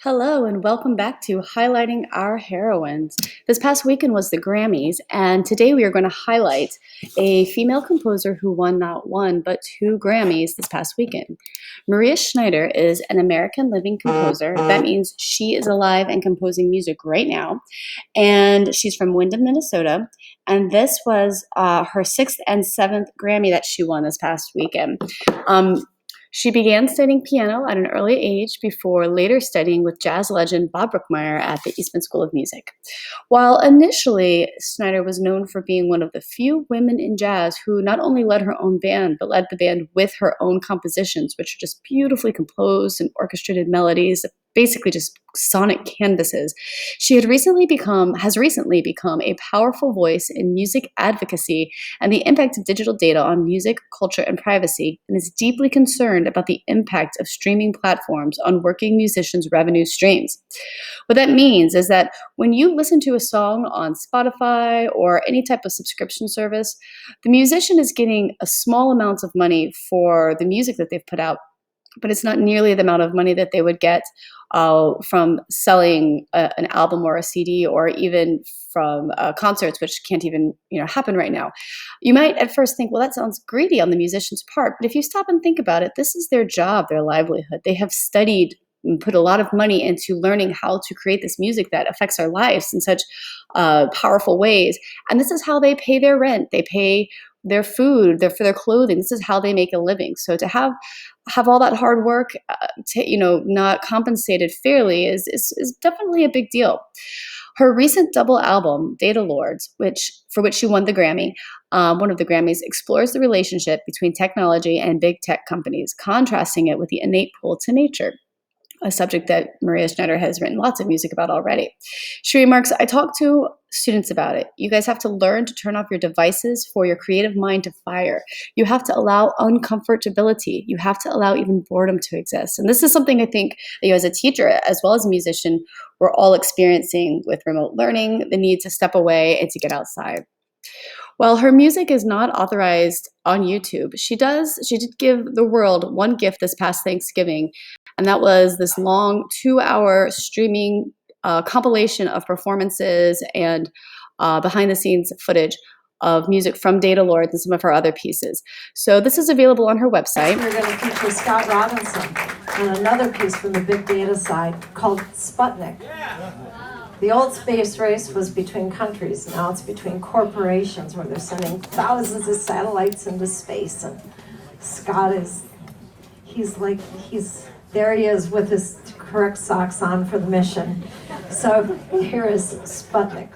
Hello and welcome back to Highlighting Our Heroines. This past weekend was the Grammys, and today we are going to highlight a female composer who won not one, but two Grammys this past weekend. Maria Schneider is an American living composer. That means she is alive and composing music right now, and she's from Windham, Minnesota, and this was her sixth and seventh Grammy that she won this past weekend. She began studying piano at an early age before later studying with jazz legend Bob Brookmeyer at the Eastman School of Music. While initially Snyder was known for being one of the few women in jazz who not only led her own band, but led the band with her own compositions, which are just beautifully composed and orchestrated melodies, basically just sonic canvases. She has recently become a powerful voice in music advocacy and the impact of digital data on music, culture, and privacy, and is deeply concerned about the impact of streaming platforms on working musicians' revenue streams. What that means is that when you listen to a song on Spotify or any type of subscription service, the musician is getting a small amount of money for the music that they've put out, but it's not nearly the amount of money that they would get from selling an album or a CD, or even from concerts, which can't even happen right now. You might at first think, well, that sounds greedy on the musician's part, but if you stop and think about it, this is their job, their livelihood. They have studied and put a lot of money into learning how to create this music that affects our lives in such powerful ways, and this is how they pay their rent. They pay their food, for their clothing. This is how they make a living. So to have all that hard work, not compensated fairly is definitely a big deal. Her recent double album, Data Lords, for which she won the Grammy, one of the Grammys, explores the relationship between technology and big tech companies, contrasting it with the innate pull to nature, a subject that Maria Schneider has written lots of music about already. She remarks, I talk to students about it. You guys have to learn to turn off your devices for your creative mind to fire. You have to allow uncomfortability. You have to allow even boredom to exist. And this is something I think that as a teacher, as well as a musician, we're all experiencing with remote learning, the need to step away and to get outside. While her music is not authorized on YouTube, she did give the world one gift this past Thanksgiving, and that was this long 2-hour streaming compilation of performances and behind-the-scenes footage of music from Data Lords and some of her other pieces. So this is available on her website. We're going to feature Scott Robinson and another piece from the big data side called Sputnik. The old space race was between countries. Now it's between corporations, where they're sending thousands of satellites into space. And Scott there he is with his correct socks on for the mission. So here is Sputnik.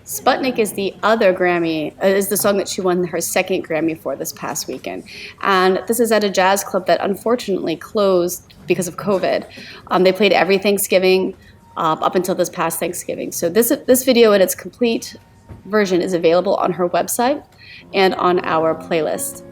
Sputnik is the other Grammy, is the song that she won her second Grammy for this past weekend. And this is at a jazz club that unfortunately closed because of COVID. They played every Thanksgiving up until this past Thanksgiving. So this video in its complete version is available on her website and on our playlist.